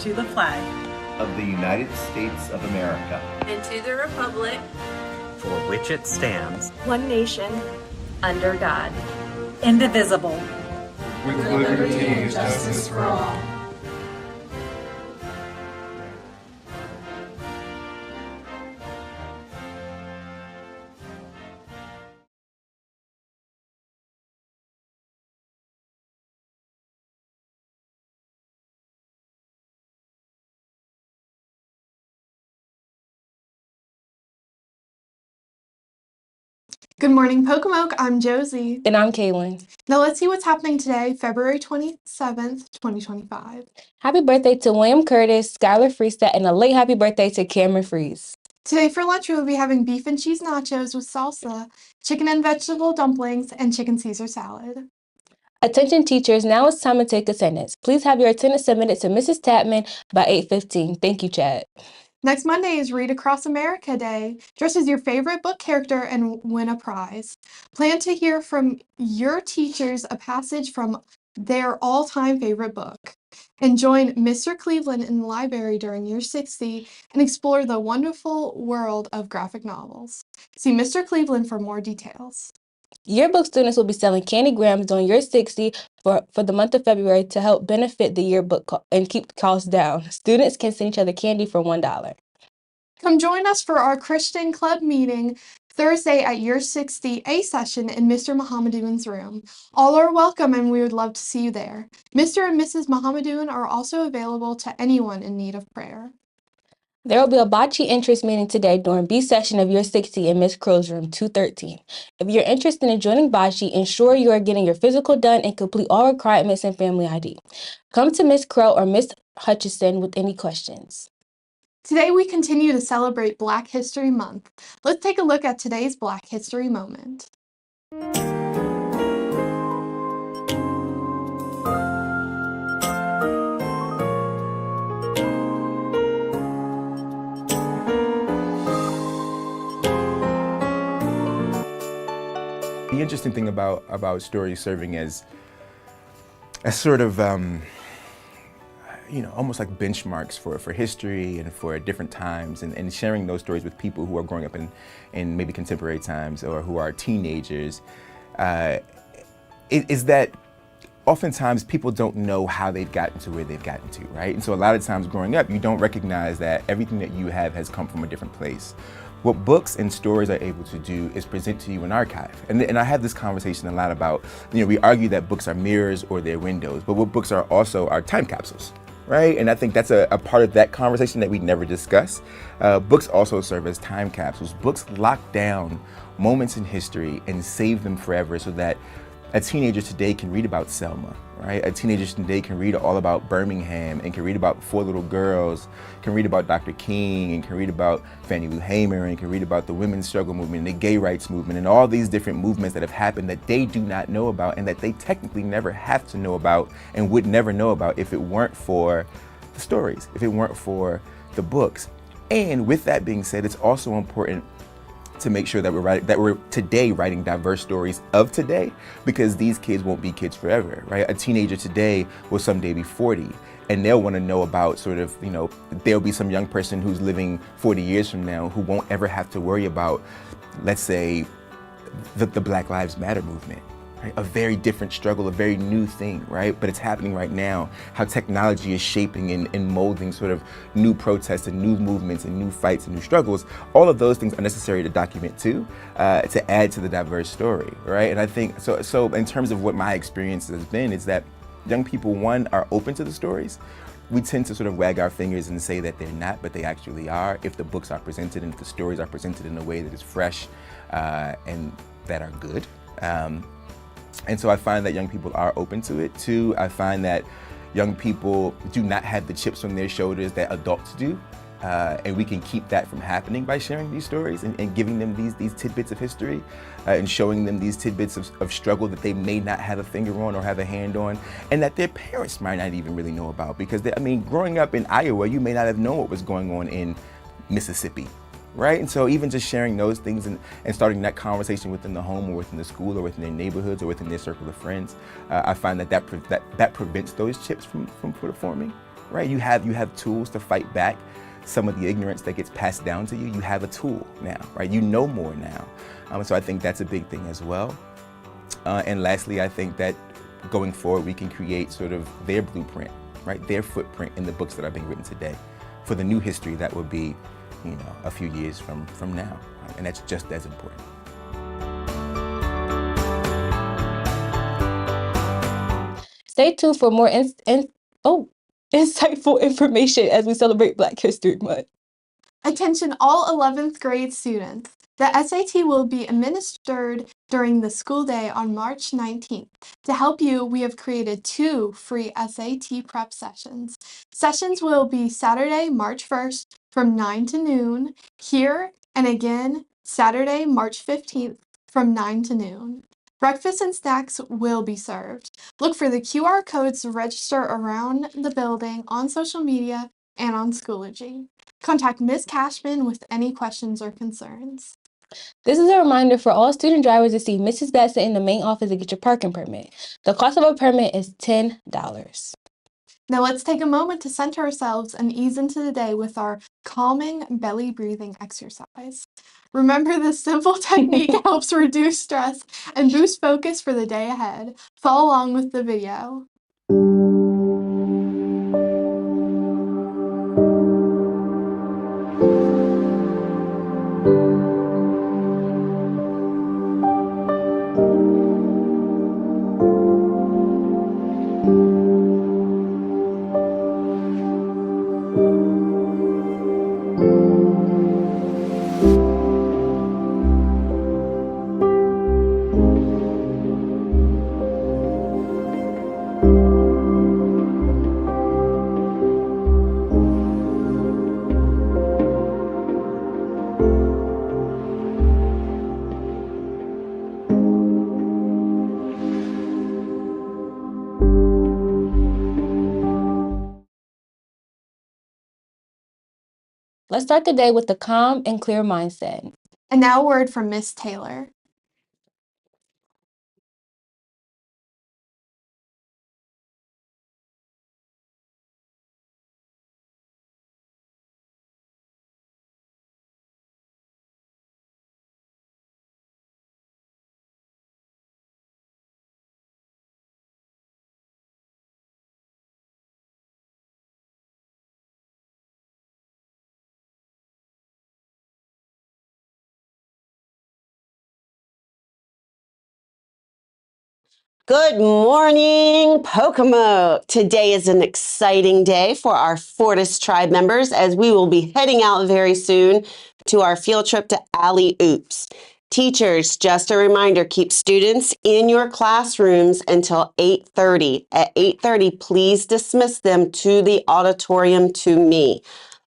to the flag of the United States of America and to the republic for which it stands, one nation, under God, indivisible, with liberty and justice for all. Good morning, Pocomoke. I'm Josie. And I'm Kaylin. Now let's see what's happening today, February 27th, 2025. Happy birthday to William Curtis, Skylar Freestad, and a late happy birthday to Cameron Freeze. Today for lunch, we will be having beef and cheese nachos with salsa, chicken and vegetable dumplings, and chicken Caesar salad. Attention teachers, now it's time to take attendance. Please have your attendance submitted to Mrs. Tapman by 8:15. Thank you, Chad. Next Monday is Read Across America Day. Dress as your favorite book character and win a prize. Plan to hear from your teachers a passage from their all-time favorite book. And join Mr. Cleveland in the library during Year 60 and explore the wonderful world of graphic novels. See Mr. Cleveland for more details. Yearbook students will be selling candy grams during Year 60 for the month of February to help benefit the yearbook and keep the costs down. Students can send each other candy for $1. Come join us for our Christian Club meeting Thursday at Year 60 A session in Mr. Mohammedoun's room. All are welcome and we would love to see you there. Mr. and Mrs. Mohammedoun are also available to anyone in need of prayer. There will be a bocce interest meeting today during B session of Year 60 in Miss Crow's room 213. If you're interested in joining bocce, ensure you are getting your physical done and complete all requirements and family ID. Come to Miss Crow or Miss Hutchison with any questions. Today we continue to celebrate Black History Month. Let's take a look at today's Black History moment. The interesting thing about stories serving as sort of almost like benchmarks for history and for different times, and sharing those stories with people who are growing up in maybe contemporary times or who are teenagers, is that oftentimes people don't know how they've gotten to where they've gotten to, right? And so a lot of times growing up, you don't recognize that everything that you have has come from a different place. What books and stories are able to do is present to you an archive. And I have this conversation a lot about, we argue that books are mirrors or they're windows, but what books are also are time capsules, right? And I think that's a part of that conversation that we never discuss. Books also serve as time capsules. Books lock down moments in history and save them forever so that a teenager today can read about Selma, right? A teenager today can read all about Birmingham and can read about 4 little girls, can read about Dr. King and can read about Fannie Lou Hamer and can read about the women's struggle movement and the gay rights movement and all these different movements that have happened that they do not know about and that they technically never have to know about and would never know about if it weren't for the stories, if it weren't for the books. And with that being said, it's also important to make sure that we're today writing diverse stories of today, because these kids won't be kids forever, right? A teenager today will someday be 40, and they'll want to know about there'll be some young person who's living 40 years from now who won't ever have to worry about, let's say, the Black Lives Matter movement. Right? A very different struggle, a very new thing, right? But it's happening right now. How technology is shaping and molding sort of new protests and new movements and new fights and new struggles. All of those things are necessary to document too, to add to the diverse story, right? And I think, so in terms of what my experience has been, is that young people, one, are open to the stories. We tend to sort of wag our fingers and say that they're not, but they actually are, if the books are presented and if the stories are presented in a way that is fresh and that are good. And so I find that young people are open to it. Two, I find that young people do not have the chips on their shoulders that adults do. And we can keep that from happening by sharing these stories and giving them these tidbits of history and showing them these tidbits of struggle that they may not have a finger on or have a hand on, and that their parents might not even really know about. Because, growing up in Iowa, you may not have known what was going on in Mississippi. Right? And so even just sharing those things and starting that conversation within the home or within the school or within their neighborhoods or within their circle of friends, I find that prevents those chips from forming. right? You have tools to fight back some of the ignorance that gets passed down to you. You have a tool now, right? You know more now. So I think that's a big thing as well. And lastly, I think that going forward, we can create sort of their blueprint, right? Their footprint in the books that are being written today for the new history that will be, a few years from now. Right? And that's just as important. Stay tuned for more insightful information as we celebrate Black History Month. Attention all 11th grade students. The SAT will be administered during the school day on March 19th. To help you, we have created 2 free SAT prep sessions. Sessions will be Saturday, March 1st from 9 to noon here, and again Saturday, March 15th from 9 to noon. Breakfast and snacks will be served. Look for the QR codes to register around the building, on social media, and on Schoology. Contact Ms. Cashman with any questions or concerns. This is a reminder for all student drivers to see Mrs. Bassett in the main office to get your parking permit. The cost of a permit is $10. Now let's take a moment to center ourselves and ease into the day with our calming belly breathing exercise. Remember, this simple technique helps reduce stress and boost focus for the day ahead. Follow along with the video. Let's start the day with a calm and clear mindset. And now a word from Miss Taylor. Good morning, Pocomo. Today is an exciting day for our Fortis tribe members as we will be heading out very soon to our field trip to Alley Oops. Teachers, just a reminder, keep students in your classrooms until 8:30. At 8:30, please dismiss them to the auditorium to me.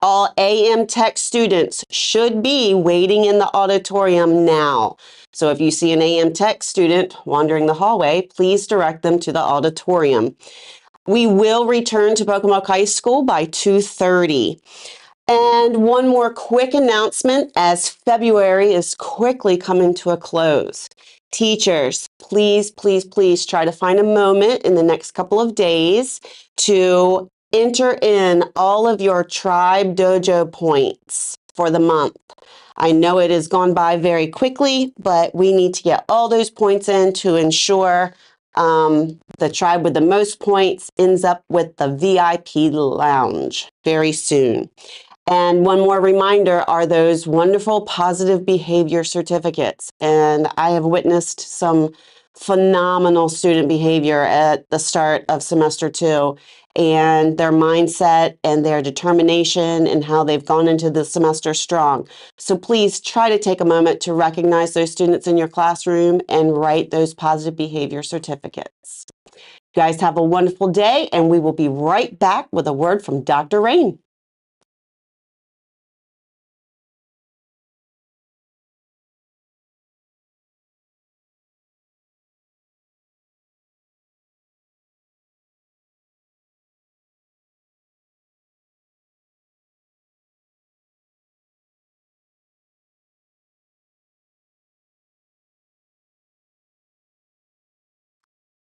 All AM Tech students should be waiting in the auditorium now. So if you see an AM Tech student wandering the hallway, please direct them to the auditorium. We will return to Pocomoke High School by 2:30. And one more quick announcement as February is quickly coming to a close. Teachers, please, please, please try to find a moment in the next couple of days to enter in all of your Tribe Dojo points for the month. I know it has gone by very quickly, but we need to get all those points in to ensure the tribe with the most points ends up with the VIP lounge very soon. And one more reminder are those wonderful positive behavior certificates. And I have witnessed some phenomenal student behavior at the start of semester 2, and their mindset and their determination and how they've gone into the semester strong. So please try to take a moment to recognize those students in your classroom and write those positive behavior certificates. You guys have a wonderful day, and we will be right back with a word from Dr. Rain.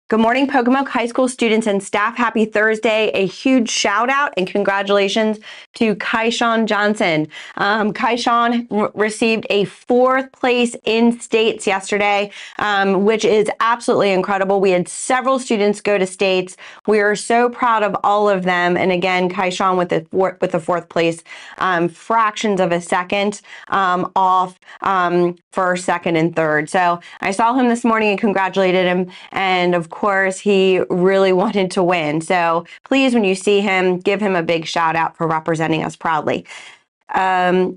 Good morning, Pocomoke High School students and staff. Happy Thursday. A huge shout out and congratulations to Kaishawn Johnson. Kaishawn received a 4th place in states yesterday, which is absolutely incredible. We had several students go to states. We are so proud of all of them. And again, Kaishawn with the 4th place, fractions of a second off first, second, and third. So I saw him this morning and congratulated him. And of course, he really wanted to win. So please, when you see him, give him a big shout out for representing us proudly. The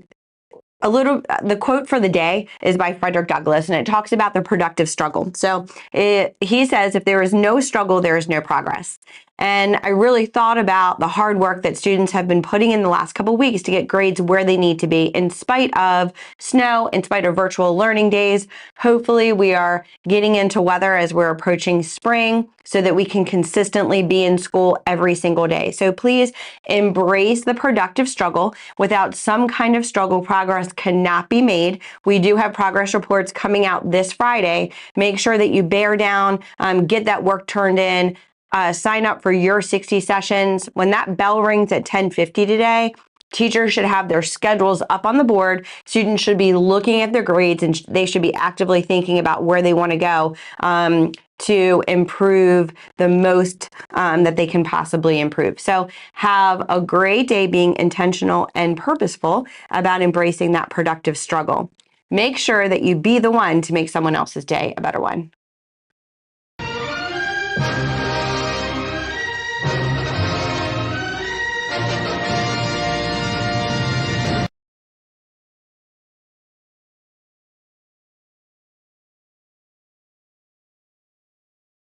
quote for the day is by Frederick Douglass, and it talks about the productive struggle. So he says, if there is no struggle, there is no progress. And I really thought about the hard work that students have been putting in the last couple of weeks to get grades where they need to be, in spite of snow, in spite of virtual learning days. Hopefully we are getting into weather as we're approaching spring so that we can consistently be in school every single day. So please embrace the productive struggle. Without some kind of struggle, progress cannot be made. We do have progress reports coming out this Friday. Make sure that you bear down, get that work turned in, sign up for your 60 sessions. When that bell rings at 10:50 today, teachers should have their schedules up on the board. Students should be looking at their grades and they should be actively thinking about where they want to go to improve the most that they can possibly improve. So have a great day being intentional and purposeful about embracing that productive struggle. Make sure that you be the one to make someone else's day a better one.